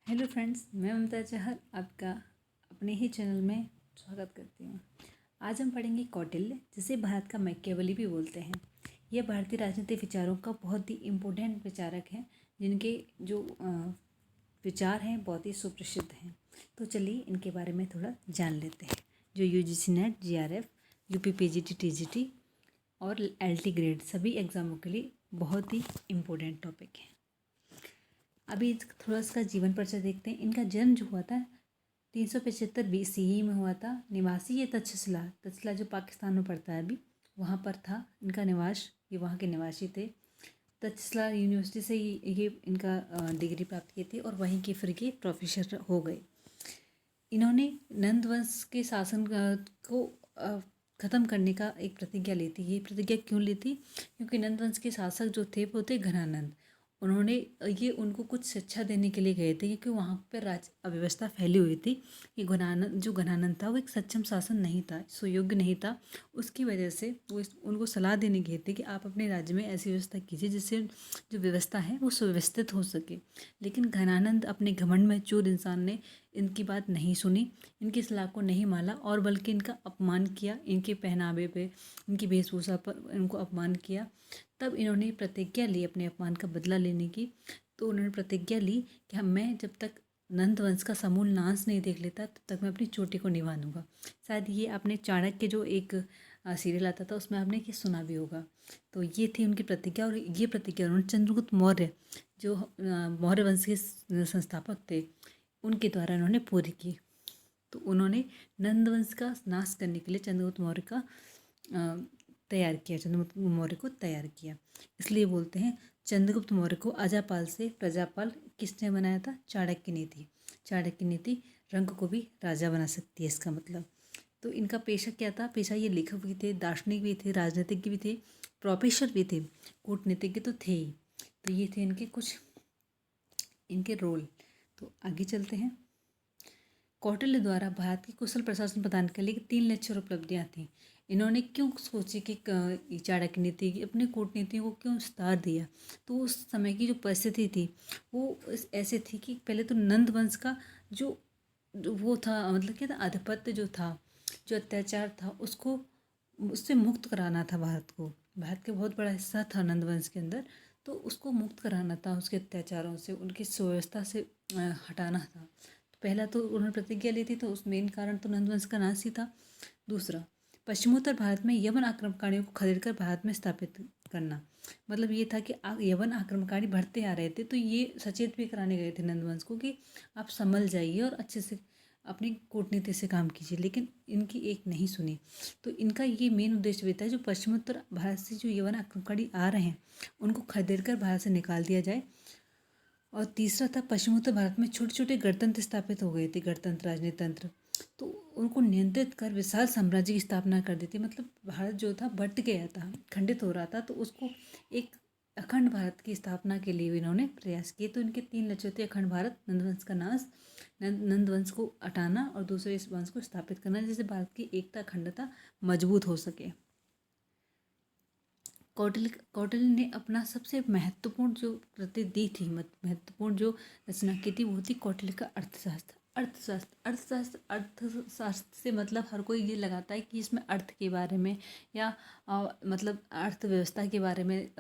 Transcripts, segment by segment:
Hello friends, मैं ममता चहल आपका अपने ही चैनल में स्वागत करती हूँ। आज हम पढ़ेंगे कौटिल्य, जिसे भारत का मैकियावेली भी बोलते हैं। यह भारतीय राजनीतिक विचारों का बहुत ही इम्पोर्टेंट विचारक हैं, जिनके जो विचार हैं बहुत ही सुप्रसिद्ध हैं। तो चलिए इनके बारे में थोड़ा जान लेते हैं। जो UGC net, GRF, UP PGT, TGT और एलटी ग्रेड सभी एग्ज़ामों के लिए बहुत ही इम्पोर्टेंट टॉपिक है। अभी थोड़ा इसका जीवन परिचय देखते हैं। इनका जन्म जो हुआ था 375 BCE में हुआ था। निवासी ये तक्षशिला जो पाकिस्तान में पड़ता है अभी, वहाँ पर था इनका निवास। ये वहाँ के निवासी थे। तक्षशिला यूनिवर्सिटी से ये इनका डिग्री प्राप्त की थी और वहीं के फिर ये प्रोफेसर हो गए। इन्होंने नंद वंश के शासन को ख़त्म करने का एक प्रतिज्ञा ली थी। ये प्रतिज्ञा क्यों ली थी? क्योंकि नंद वंश के शासक जो थे वो थे घनानंद। उन्होंने ये उनको कुछ शिक्षा देने के लिए गए थे, क्योंकि वहाँ पर राज अव्यवस्था फैली हुई थी कि घनानंद था वो एक सक्षम शासन नहीं था, सुयोग्य नहीं था। उसकी वजह से वो उनको सलाह देने गए थे कि आप अपने राज्य में ऐसी व्यवस्था कीजिए जिससे जो व्यवस्था है वो सुव्यवस्थित हो सके। लेकिन घनानंद अपने घमंड में चूर इंसान ने इनकी बात नहीं सुनी, इनकी सलाह को नहीं माना और बल्कि इनका अपमान किया। इनके पहनावे पे, इनकी वेशभूषा पर इनको अपमान किया। तब इन्होंने प्रतिज्ञा ली अपने अपमान का बदला लेने की। तो उन्होंने प्रतिज्ञा ली कि मैं जब तक नंद वंश का समूल नाश नहीं देख लेता तब तक मैं अपनी चोटी को नहीं बांधूंगा। शायद ये आपने चाणक्य जो एक सीरियल आता था उसमें आपने ये सुना भी होगा। तो ये थी उनकी प्रतिज्ञा। और ये प्रतिज्ञा उन्होंने चंद्रगुप्त मौर्य जो मौर्य वंश के संस्थापक थे उनके द्वारा उन्होंने पूरी की। तो उन्होंने नंद वंश का नाश करने के लिए चंद्रगुप्त मौर्य का चंद्रगुप्त मौर्य को तैयार किया। इसलिए बोलते हैं चंद्रगुप्त मौर्य को अजापाल से प्रजापाल किसने बनाया था? चाणक्य नीति। चाणक्य नीति रंग को भी राजा बना सकती है, इसका मतलब। तो इनका पेशा क्या था? पेशा ये लेखक भी थे, दार्शनिक भी थे, राजनीतिज्ञ भी थे, प्रोफेसर भी थे, कूटनीतिज्ञ तो थे ही। तो ये थे इनके कुछ इनके रोल। तो आगे चलते हैं। कौटिल्य द्वारा भारत की कुशल प्रशासन प्रदान के लिए 3 लक्ष्य और उपलब्धियाँ थीं। इन्होंने क्यों सोची कि चाणक्य नीति की अपनी कूटनीति को क्यों विस्तार दिया? तो उस समय की जो परिस्थिति थी वो ऐसे थी कि पहले तो नंद वंश का जो वो था, मतलब क्या था, आधिपत्य जो था, जो अत्याचार था, उसको उससे मुक्त कराना था भारत को। भारत का बहुत बड़ा हिस्सा था नंद वंश के अंदर, तो उसको मुक्त कराना था उसके अत्याचारों से, उनकी सुव्यवस्था से हटाना था। तो पहला तो उन्होंने प्रतिज्ञा ली थी, तो उस मेन कारण तो नंदवंश का नाश ही था। दूसरा, पश्चिमोत्तर भारत में यवन आक्रमणकारियों को खदेड़कर भारत में स्थापित करना। मतलब ये था कि यवन आक्रमणकारी बढ़ते आ रहे थे, तो ये सचेत भी कराने गए थे नंदवंश को कि आप संभल जाइए और अच्छे से अपनी कूटनीति से काम कीजिए। लेकिन इनकी एक नहीं सुनी। तो इनका ये मेन उद्देश्य भी था जो पश्चिमोत्तर भारत से जो यवन आक्रमणकारी आ रहे हैं उनको खदेड़कर भारत से निकाल दिया जाए। और तीसरा था पश्चिमोत्तर भारत में छोटे छोटे गणतंत्र स्थापित हो गए थे, गणतंत्र, राजनीति तंत्र। तो उनको नियंत्रित कर विशाल साम्राज्य की स्थापना कर दी थी। मतलब भारत जो था बट गया था, खंडित हो रहा था, तो उसको एक अखंड भारत की स्थापना के लिए भी इन्होंने प्रयास किए। तो इनके 3 लक्ष्य थे: अखंड भारत, नंदवंश का नाश, नंदवंश को हटाना, और दूसरे इस वंश को स्थापित करना जिससे भारत की एकता, अखंडता मजबूत हो सके। कौटिल्य ने अपना सबसे महत्वपूर्ण जो कृति दी थी, महत्वपूर्ण जो रचना की थी, वो थी कौटिल्य का अर्थशास्त्र। अर्थशास्त्र से मतलब हर कोई ये लगाता है कि इसमें अर्थ के बारे में या मतलब अर्थव्यवस्था के बारे में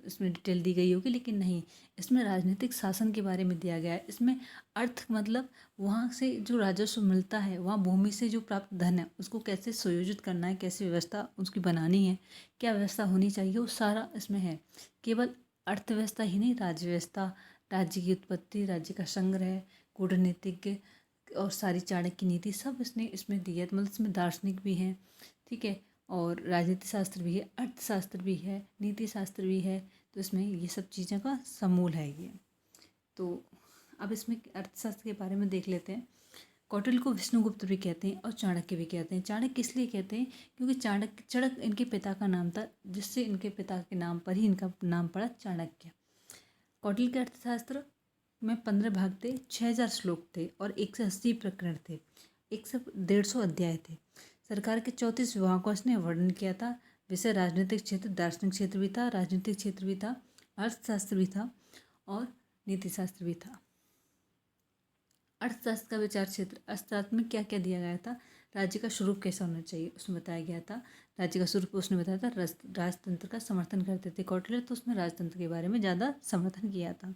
इसमें डिटेल दी गई होगी, लेकिन नहीं, इसमें राजनीतिक शासन के बारे में दिया गया है। इसमें अर्थ मतलब वहाँ से जो राजस्व मिलता है, वहाँ भूमि से जो प्राप्त धन है उसको कैसे सुयोजित करना है, कैसे व्यवस्था उसकी बनानी है, क्या व्यवस्था होनी चाहिए, वो सारा इसमें है। केवल अर्थव्यवस्था ही नहीं, राज्य व्यवस्था, राज्य की उत्पत्ति, राज्य का संग्रह, कूटनीतिज्ञ और सारी चाणक्य नीति सब इसमें दी है। मतलब इसमें दार्शनिक भी हैं, ठीक है, और राजनीति शास्त्र भी है, अर्थशास्त्र भी है, नीति शास्त्र भी है। तो इसमें ये सब चीज़ों का समूल है ये। तो अब इसमें अर्थशास्त्र के बारे में देख लेते हैं। कौटिल्य को विष्णुगुप्त भी कहते हैं और चाणक्य भी कहते हैं। चाणक्य इसलिए कहते हैं क्योंकि चणक इनके पिता का नाम था, जिससे इनके पिता के नाम पर ही इनका नाम पड़ा चाणक्य। कौटिल्य के अर्थशास्त्र में 15 भाग थे, 6000 श्लोक थे और 180 प्रकरण थे, 150 अध्याय थे। सरकार के 34 विभागों का उसने वर्णन किया था। विषय राजनीतिक क्षेत्र, दार्शनिक क्षेत्र भी था, राजनीतिक क्षेत्र भी था, अर्थशास्त्र भी था और नीति शास्त्र भी था। अर्थशास्त्र का विचार क्षेत्र, अर्थशास्त्र में क्या क्या दिया गया था, राज्य का स्वरूप कैसा होना चाहिए उसमें बताया गया था। राज्य का स्वरूप उसने बताया था राजतंत्र का समर्थन करते थे कौटिल्य, तो उसमें राजतंत्र के बारे में ज़्यादा समर्थन किया था।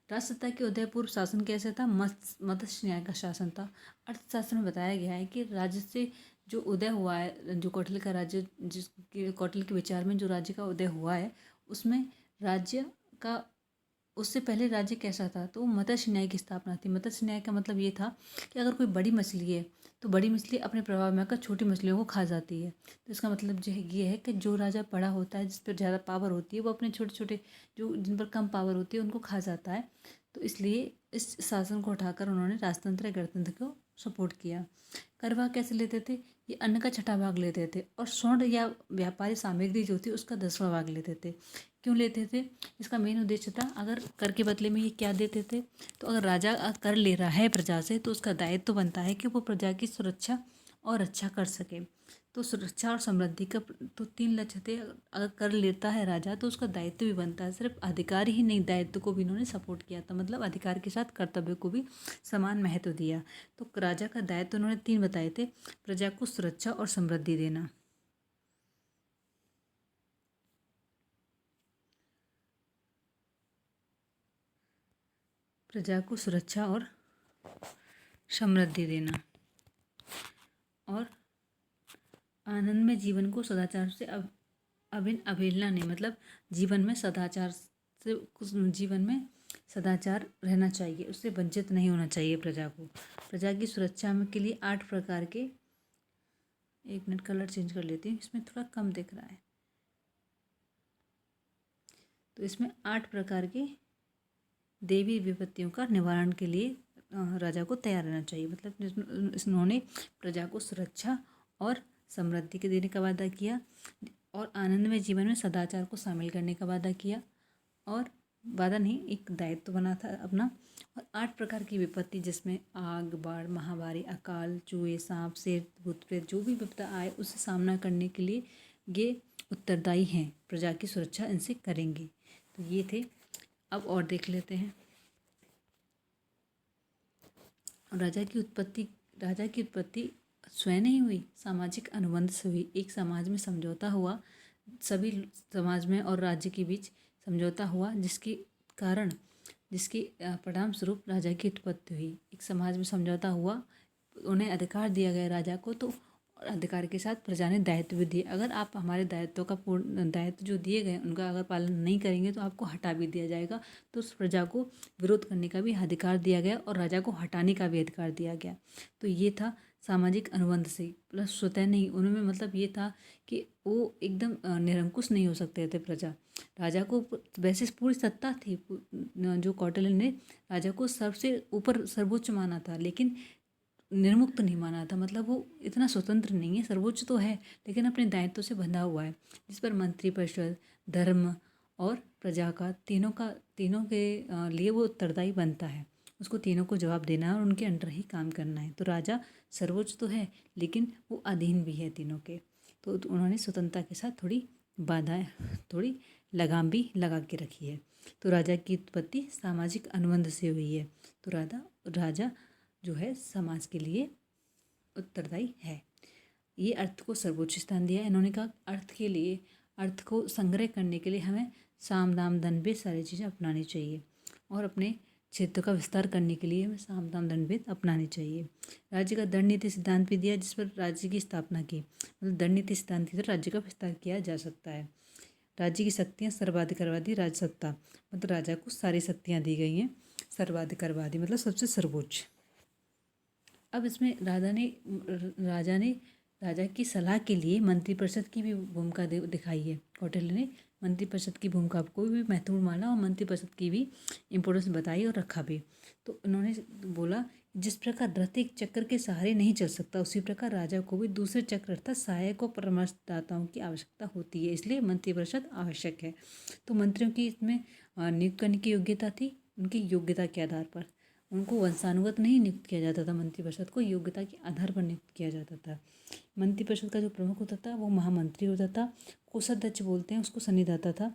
राजसत्ता के उदय पूर्व शासन कैसा था, मत्स्य न्याय का शासन था। अर्थशास्त्र में बताया गया है कि राज्य से जो उदय हुआ है, जो कौटिल्य का राज्य, जिसके कौटिल्य के विचार में जो राज्य का उदय हुआ है, उसमें राज्य का, उससे पहले राज्य कैसा था, तो मत्स्य न्याय की स्थापना थी। मत्स्य न्याय का मतलब ये था कि अगर कोई बड़ी मछली है तो बड़ी मछली अपने प्रभाव में आकर छोटी मछलियों को खा जाती है। तो इसका मतलब जो है ये है कि जो राजा बड़ा होता है, जिस पर ज़्यादा पावर होती है, वो अपने छोटे छोटे जो जिन पर कम पावर होती है उनको खा जाता है। तो इसलिए इस शासन को उठाकर उन्होंने राजतंत्र या गणतंत्र को सपोर्ट किया। कर भाग कैसे लेते थे, ये अन्न का छठा भाग लेते थे और स्वर्ण या व्यापारी सामग्री जो थी उसका 10वां भाग लेते थे। क्यों लेते थे, इसका मेन उद्देश्य था, अगर कर के बदले में ये क्या देते थे, तो अगर राजा कर ले रहा है प्रजा से तो उसका दायित्व तो बनता है कि वो प्रजा की सुरक्षा और रक्षा कर सके। तो सुरक्षा और समृद्धि का तो 3 लक्ष्य थे। अगर कर लेता है राजा तो उसका दायित्व भी बनता है। सिर्फ अधिकार ही नहीं, दायित्व को भी इन्होंने सपोर्ट किया था, मतलब अधिकार के साथ कर्तव्य को भी समान महत्व दिया। तो राजा का दायित्व उन्होंने 3 बताए थे, प्रजा को सुरक्षा और समृद्धि देना। प्रजा को सुरक्षा और समृद्धि देना और आनंद में जीवन को सदाचार से अभिन्न अवहेलना नहीं, मतलब जीवन में सदाचार से, जीवन में सदाचार रहना चाहिए, उससे वंचित नहीं होना चाहिए प्रजा को। प्रजा की सुरक्षा में के लिए 8 प्रकार के, 1 मिनट कलर चेंज कर लेती हूँ, इसमें थोड़ा कम दिख रहा है। तो इसमें 8 प्रकार के देवी विपत्तियों का निवारण के लिए राजा को तैयार रहना चाहिए। मतलब इन्होंने प्रजा को सुरक्षा और समृद्धि के देने का वादा किया और आनंद में जीवन में सदाचार को शामिल करने का वादा किया, और वादा नहीं, एक दायित्व बना था अपना। और 8 प्रकार की विपत्ति, जिसमें आग, बाढ़, महामारी, अकाल, चूहे, सांप, शेर, भूत प्रेत, जो भी विपदा आए उससे सामना करने के लिए ये उत्तरदायी हैं, प्रजा की सुरक्षा इनसे करेंगे। तो ये थे। अब और देख लेते हैं। राजा की उत्पत्ति स्वयं नहीं हुई, सामाजिक अनुबंध से हुई। एक समाज में समझौता हुआ, सभी समाज में और राज्य के बीच समझौता हुआ, जिसके परिणाम स्वरूप राजा की उत्पत्ति हुई। एक समाज में समझौता हुआ, उन्हें अधिकार दिया गया राजा को, तो अधिकार के साथ प्रजा ने दायित्व भी दिए। अगर आप हमारे दायित्व जो दिए गए उनका अगर पालन नहीं करेंगे तो आपको हटा भी दिया जाएगा। तो उस प्रजा को विरोध करने का भी अधिकार दिया गया और राजा को हटाने का भी अधिकार दिया गया। तो ये था सामाजिक अनुबंध से, प्लस स्वतः नहीं, उनमें मतलब ये था कि वो एकदम निरंकुश नहीं हो सकते थे प्रजा। राजा को वैसे पूरी सत्ता थी, जो कौटिल्य ने राजा को सबसे ऊपर सर्वोच्च माना था, लेकिन निर्मुक्त नहीं माना था। मतलब वो इतना स्वतंत्र नहीं है, सर्वोच्च तो है लेकिन अपने दायित्व से बंधा हुआ है, जिस पर मंत्रिपरिषद, धर्म और प्रजा का तीनों के लिए वो उत्तरदायी बनता है। उसको तीनों को जवाब देना है और उनके अंडर ही काम करना है। तो राजा सर्वोच्च तो है लेकिन वो अधीन भी है तीनों के। तो उन्होंने स्वतंत्रता के साथ थोड़ी लगाम भी लगा के रखी है। तो राजा की उत्पत्ति सामाजिक अनुबंध से हुई है। तो राजा जो है समाज के लिए उत्तरदायी है। ये अर्थ को सर्वोच्च स्थान दिया। इन्होंने कहा अर्थ को संग्रह करने के लिए हमें साम दाम दंड भेद सारी चीज़ें अपनानी चाहिए और अपने क्षेत्र का विस्तार करने के लिए हमें साम दाम दंड भेद अपनानी चाहिए। राज्य का दंड नीति सिद्धांत भी दिया, जिस पर राज्य की स्थापना की। मतलब दंड नीति सिद्धांत की तरह राज्य का विस्तार किया जा सकता है। राज्य की शक्तियाँ सर्वाधिकारवादी राजसत्ता, मतलब राजा को सारी शक्तियाँ दी गई हैं। सर्वाधिकारवादी मतलब सबसे सर्वोच्च। अब इसमें राजा की सलाह के लिए मंत्रिपरिषद की भी भूमिका दिखाई है। कौटिल्य ने मंत्रिपरिषद की भूमिका को भी महत्वपूर्ण माना और मंत्रिपरिषद की भी इम्पोर्टेंस बताई और रखा भी। तो उन्होंने बोला, जिस प्रकार रथ एक चक्र के सहारे नहीं चल सकता, उसी प्रकार राजा को भी दूसरे चक्र अर्थात सहायक और परामर्शदाताओं की आवश्यकता होती है, इसलिए मंत्रिपरिषद आवश्यक है। तो मंत्रियों की इसमें नियुक्त करने की योग्यता थी, उनकी योग्यता के आधार पर। उनको वंशानुगत नहीं नियुक्त किया जाता था, मंत्रिपरिषद को योग्यता के आधार पर नियुक्त किया जाता था। मंत्रिपरिषद का जो प्रमुख होता था वो महामंत्री होता था। कोषाध्यक्ष बोलते हैं उसको सन्निधाता था।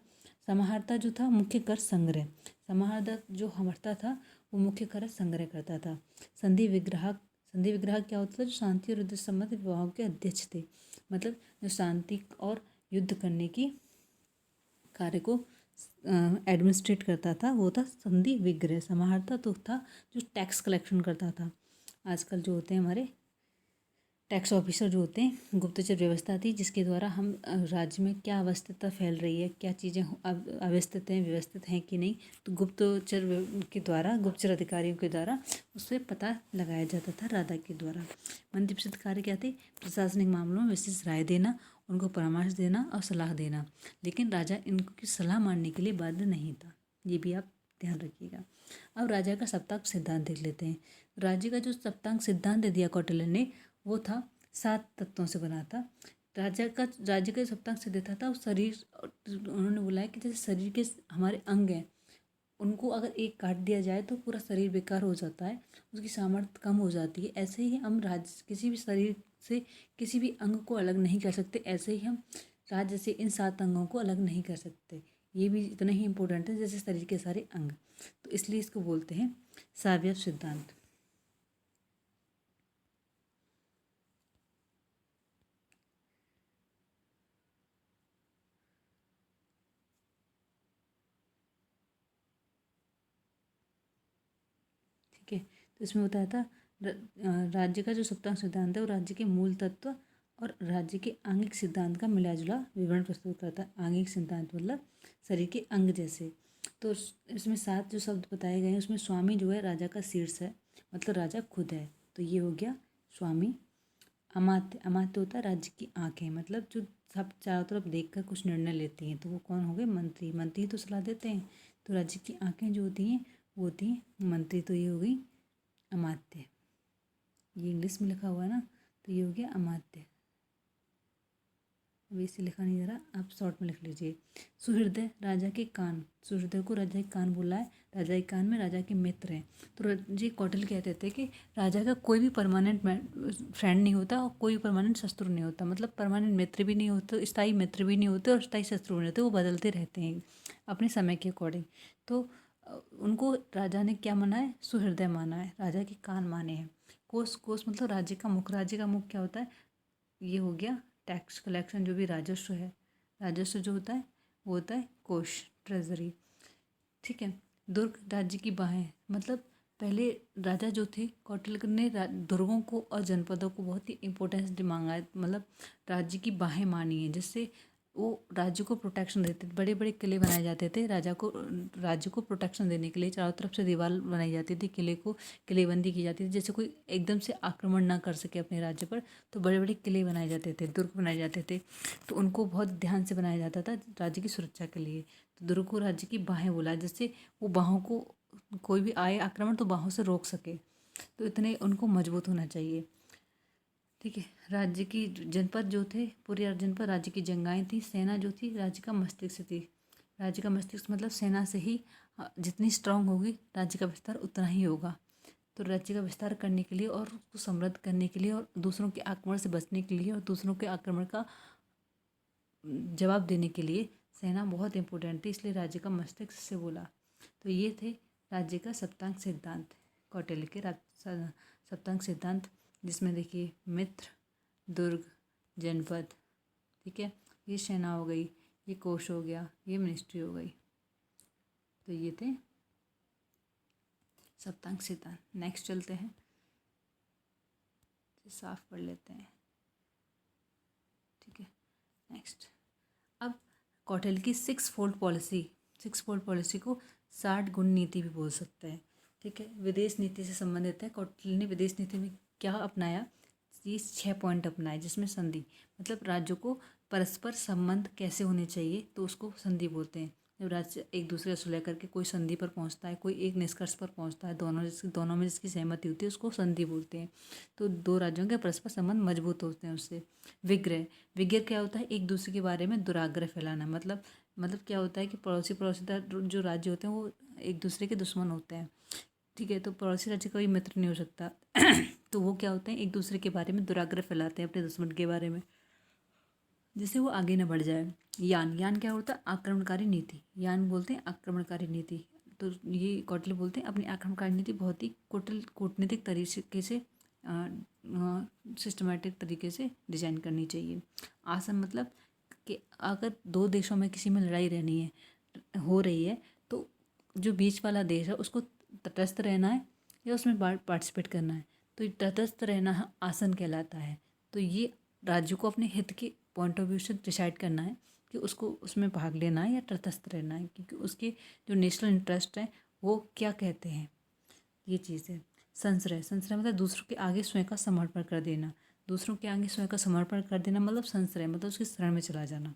समाहर्ता जो था मुख्य कर संग्रह, समाहर्ता जो हमारता था वो मुख्य खर्च संग्रह करता था। संधि विग्राहक क्या होता था? जो शांति और युद्ध संबंधित विभागों के अध्यक्ष थे। मतलब जो शांति और युद्ध करने की कार्य को एडमिनिस्ट्रेट करता था वो था संधि विग्रह। समाहर्ता तो था जो टैक्स कलेक्शन करता था। आजकल जो होते हैं हमारे टैक्स ऑफिसर जो होते हैं, गुप्तचर व्यवस्था थी जिसके द्वारा हम राज्य में क्या अवस्थितता फैल रही है, क्या चीज़ें अव्यवस्थित हैं, व्यवस्थित हैं कि नहीं, तो के द्वारा, गुप्तचर अधिकारियों के द्वारा उससे पता लगाया जाता था राजा के द्वारा। मंत्री परिषद कार्य क्या थे? प्रशासनिक मामलों में विशेष राय देना, उनको परामर्श देना और सलाह देना, लेकिन राजा इनकी सलाह मानने के लिए बाध्य नहीं था। ये भी आप ध्यान रखिएगा। अब राजा का सप्तांक सिद्धांत देख लेते हैं। राज्य का जो सप्तांक सिद्धांत दिया कौटिल्य ने वो था 7 तत्वों से बना था। राज्य का सप्तांक सिद्धांत था शरीर, उन्होंने बोला है कि जैसे शरीर के हमारे अंग हैं, उनको अगर एक काट दिया जाए तो पूरा शरीर बेकार हो जाता है, उसकी सामर्थ्य कम हो जाती है। ऐसे ही हम राज्य किसी भी शरीर से किसी भी अंग को अलग नहीं कर सकते, ऐसे ही हम राज्य से इन 7 अंगों को अलग नहीं कर सकते। ये भी इतना ही इम्पोर्टेंट है जैसे शरीर के सारे अंग, तो इसलिए इसको बोलते हैं सावयव सिद्धांत। ठीक है, तो इसमें बताया था राज्य का जो सप्तांग सिद्धांत है वो राज्य के मूल तत्व और राज्य के आंगिक सिद्धांत का मिला जुला विवरण प्रस्तुत करता है। आंगिक सिद्धांत मतलब शरीर के अंग जैसे। तो इसमें 7 जो शब्द बताए गए हैं उसमें स्वामी जो है राजा का शीर्ष है, मतलब राजा खुद है, तो ये हो गया स्वामी। अमात्य होता है राज्य की आंखें, मतलब जो सब चारों तरफ देखकर कुछ निर्णय लेती हैं, तो वो कौन हो गए? मंत्री। मंत्री तो सलाह देते हैं, तो राज्य की आंखें जो होती हैं वो होती हैं मंत्री, तो ये हो गई अमात्य। ये इंग्लिश में लिखा हुआ है ना, तो ये हो गया अमात्य। अभी इसे लिखा नहीं जा रहा, आप शॉर्ट में लिख लीजिए। सुहृदय राजा के कान, सुहृदय को राजा के कान बोला है, राजा के कान में राजा के मित्र हैं। तो जी कौटिल्य कहते थे कि राजा का कोई भी परमानेंट फ्रेंड नहीं होता और कोई परमानेंट शत्रु नहीं होता, मतलब परमानेंट मित्र भी नहीं होते, स्थायी मित्र भी नहीं होते और स्थायी शत्रु नहीं होते, वो बदलते रहते हैं अपने समय के अकॉर्डिंग। तो उनको राजा ने क्या माना है? सुहृदय माना है, राजा के कान माने हैं। कोष मतलब राज्य का मुख। राज्य का मुख क्या होता है? ये हो गया टैक्स कलेक्शन, जो भी राजस्व है, राजस्व जो होता है वो होता है कोष, ट्रेजरी। ठीक है। दुर्ग राज्य की बाहें, मतलब पहले राजा जो थे कौटिल्य ने दुर्गों को और जनपदों को बहुत ही इंपॉर्टेंस मांगा है, मतलब राज्य की बाहें मानी है, जिससे वो राज्य को प्रोटेक्शन देते थे। बड़े बड़े किले बनाए जाते थे राज्य को प्रोटेक्शन देने के लिए। चारों तरफ से दीवार बनाई जाती थी, किलेबंदी की जाती थी, जैसे कोई एकदम से आक्रमण ना कर सके अपने राज्य पर, तो बड़े बड़े किले बनाए जाते थे, दुर्ग बनाए जाते थे, तो उनको बहुत ध्यान से बनाया जाता था राज्य की सुरक्षा के लिए। तो दुर्ग को राज्य की बाहें बोला, जिससे वो बाहों को कोई भी आए आक्रमण तो बाहों से रोक सके, तो इतने उनको मजबूत होना चाहिए। ठीक है। राज्य की जनपद जो थे, पूरे जनपद राज्य की जंगाएं थी। सेना जो थी राज्य का मस्तिष्क थी। राज्य का मस्तिष्क मतलब सेना से ही जितनी स्ट्रांग होगी राज्य का विस्तार उतना ही होगा। तो राज्य का विस्तार करने के लिए और उसको समृद्ध करने के लिए और दूसरों के आक्रमण से बचने के लिए और दूसरों के आक्रमण का जवाब देने के लिए सेना बहुत इंपॉर्टेंट थी, इसलिए राज्य का मस्तिष्क से बोला। तो ये थे राज्य का सप्तांग सिद्धांत, कौटिल्य के सप्तांग सिद्धांत, जिसमें देखिए मित्र, दुर्ग, जनपद, ठीक है, ये सेना हो गई, ये कोष हो गया, ये मिनिस्ट्री हो गई। तो ये थे सप्तांग सिद्धांत। नेक्स्ट चलते हैं, साफ पढ़ लेते हैं। ठीक है, नेक्स्ट। अब कौटिल्य की 6 फोल्ड पॉलिसी को 60 गुण नीति भी बोल सकते हैं। ठीक है, विदेश नीति से संबंधित है। कौटिल्य ने विदेश नीति में क्या अपनाया? ये 6 पॉइंट अपनाए, जिसमें संधि मतलब राज्यों को परस्पर संबंध कैसे होने चाहिए, तो उसको संधि बोलते हैं। जब राज्य एक दूसरे से लेकर के कोई संधि पर पहुंचता है, कोई एक निष्कर्ष पर पहुंचता है, दोनों में जिसकी सहमति होती है उसको संधि बोलते हैं। तो 2 राज्यों के परस्पर संबंध मजबूत होते हैं उससे। विग्रह क्या होता है? एक दूसरे के बारे में दुराग्रह फैलाना, मतलब क्या होता है कि पड़ोसी जो राज्य होते हैं वो एक दूसरे के दुश्मन होते हैं। ठीक है, तो पड़ोसी राज्य का कोई मित्र नहीं हो सकता तो वो क्या होते हैं? एक दूसरे के बारे में दुराग्रह फैलाते हैं अपने दुश्मन के बारे में, जिससे वो आगे न बढ़ जाए। यान क्या होता है? आक्रमणकारी नीति। यान बोलते हैं आक्रमणकारी नीति। तो ये कौटिल्य बोलते हैं अपनी आक्रमण नीति बहुत ही कूटनीतिक तरीके से सिस्टमेटिक तरीके से डिजाइन करनी चाहिए। आसन मतलब कि अगर दो देशों में किसी में लड़ाई रहनी है हो रही है तो जो बीच वाला देश है उसको तटस्थ रहना है या उसमें पार्टिसिपेट करना है, तो तटस्थ रहना आसन कहलाता है। तो ये राज्य को अपने हित के पॉइंट ऑफ व्यू से डिसाइड करना है कि उसको उसमें भाग लेना है या तटस्थ रहना है, क्योंकि उसके जो नेशनल इंटरेस्ट हैं वो क्या कहते हैं, ये चीज़ है। संश्रय मतलब दूसरों के आगे स्वयं का समर्पण कर देना। दूसरों के आगे स्वयं का समर्पण कर देना मतलब संश्रय मतलब उसकी शरण में चला जाना।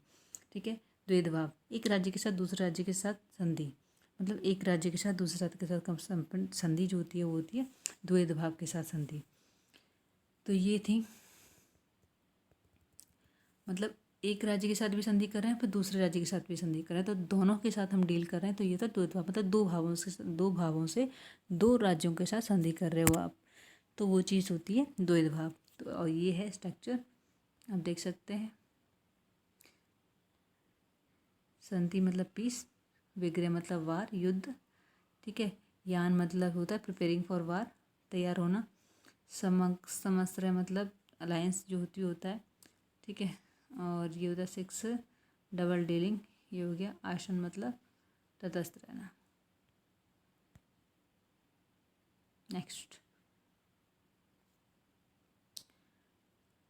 ठीक है। द्वैधभाव, एक राज्य के साथ दूसरे राज्य के साथ संधि, मतलब एक राज्य के साथ दूसरे राज्य के साथ संधि जो होती है वो होती है द्वैधभाव के साथ संधि। तो ये थी, मतलब एक राज्य के साथ भी संधि कर रहे हैं फिर दूसरे राज्य के साथ भी संधि कर रहे हैं, तो दोनों के साथ हम डील कर रहे हैं। तो ये था द्वैधभाव, मतलब दो भावों से दो राज्यों के साथ संधि कर रहे हो आप, तो वो चीज़ होती है द्वैधभाव। तो और ये है स्ट्रक्चर, आप देख सकते हैं। संधि मतलब पीस, विग्रह मतलब वार, युद्ध। ठीक है। यान मतलब होता है प्रिपेयरिंग फॉर वार, तैयार होना। समश्रय मतलब अलायंस जो होता है। ठीक है। और ये होता है 6 डबल डीलिंग, ये हो गया। आसन मतलब तटस्थ रहना। नेक्स्ट,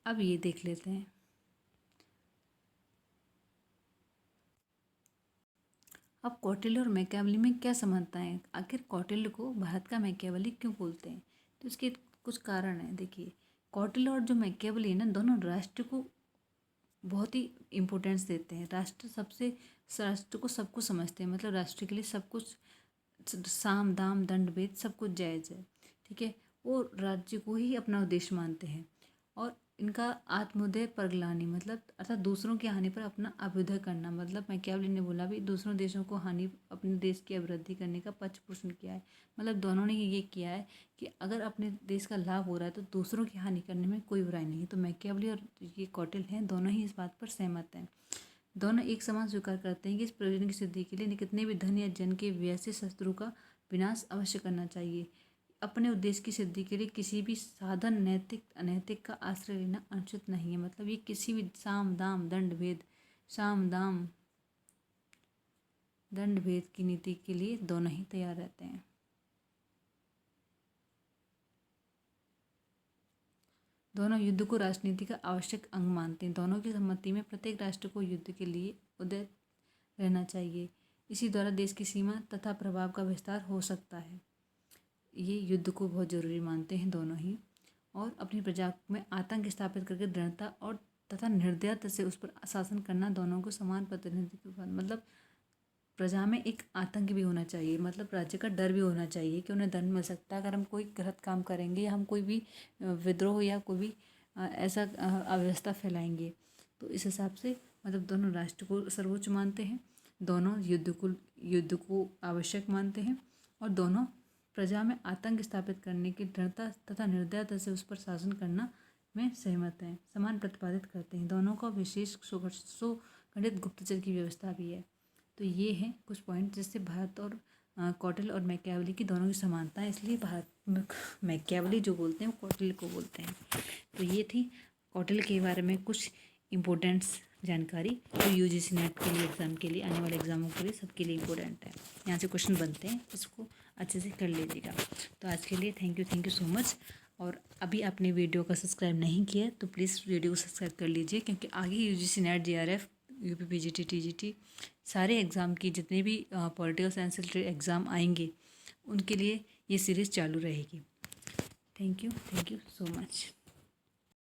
अब ये देख लेते हैं। अब कौटिल्य और मैकियावली में क्या समानता है, आखिर कौटिल्य को भारत का मैकियावली क्यों बोलते हैं, तो इसके कुछ कारण हैं। देखिए, कौटिल्य और जो मैकियावली है ना, दोनों राष्ट्र को बहुत ही इम्पोर्टेंस देते हैं। राष्ट्र को सब कुछ समझते हैं, मतलब राष्ट्र के लिए सब कुछ, साम दाम दंड भेद सब कुछ जायज़ है। ठीक है। वो राज्य को ही अपना उद्देश्य मानते हैं। और इनका आत्मोदय परगलानी मतलब अर्थात दूसरों की हानि पर अपना अभ्युदय करना, मतलब मैकियावली ने बोला भी दूसरों देशों को हानि, अपने देश की अभिवृद्धि करने का पक्ष पोषण किया है। मतलब दोनों ने ये किया है कि अगर अपने देश का लाभ हो रहा है तो दूसरों की हानि करने में कोई बुराई नहीं है। तो मैकियावली और ये कौटिल्य हैं, दोनों ही इस बात पर सहमत हैं। दोनों एक समान स्वीकार करते हैं कि इस प्रयोजन की सिद्धि के लिए कितने भी धन या जन के व्यय से शत्रु का विनाश अवश्य करना चाहिए। अपने उद्देश्य की सिद्धि के लिए किसी भी साधन नैतिक अनैतिक का आश्रय लेना अनुचित नहीं है। मतलब ये किसी भी साम दाम दंड भेद की नीति के लिए दोनों ही तैयार रहते हैं। दोनों युद्ध को राजनीति का आवश्यक अंग मानते हैं। दोनों की सम्मति में प्रत्येक राष्ट्र को युद्ध के लिए उद्यत रहना चाहिए। इसी द्वारा देश की सीमा तथा प्रभाव का विस्तार हो सकता है। ये युद्ध को बहुत ज़रूरी मानते हैं दोनों ही। और अपनी प्रजा में आतंक स्थापित करके दृढ़ता और तथा निर्दयता से उस पर शासन करना, दोनों को समान प्रतिनिधित्व, मतलब प्रजा में एक आतंक भी होना चाहिए, मतलब राज्य का डर भी होना चाहिए कि उन्हें दंड मिल सकता है अगर हम कोई गलत काम करेंगे या हम कोई भी विद्रोह या कोई भी ऐसा अव्यवस्था फैलाएंगे। तो इस हिसाब से मतलब दोनों राष्ट्र को सर्वोच्च मानते हैं, दोनों युद्ध को आवश्यक मानते हैं और दोनों प्रजा में आतंक स्थापित करने की दृढ़ता तथा निर्दयता से उस पर शासन करना में सहमत हैं, समान प्रतिपादित करते हैं। दोनों का विशेष सुगठित गुप्तचर की व्यवस्था भी है। तो ये हैं कुछ पॉइंट जिससे भारत और कौटिल्य और मैकियावली की दोनों की समानता है, इसलिए भारत मैकियावली जो बोलते हैं वो कौटिल्य को बोलते हैं। तो ये थी कौटिल्य के बारे में कुछ इम्पोर्टेंट्स जानकारी जो यूजीसी नेट के लिए एग्ज़ाम के लिए, आने वाले एग्ज़ामों के लिए सबके लिए इम्पोर्टेंट है। यहाँ से क्वेश्चन बनते हैं, इसको अच्छे से कर लीजिएगा। तो आज के लिए थैंक यू सो मच। और अभी आपने वीडियो का सब्सक्राइब नहीं किया तो प्लीज़ वीडियो को सब्सक्राइब कर लीजिए, क्योंकि आगे UGC net, JRF, UP PGT, TGT सारे एग्ज़ाम की जितने भी पॉलिटिकल साइंस से रिलेटेड एग्ज़ाम आएंगे उनके लिए ये सीरीज़ चालू रहेगी। Thank you so much.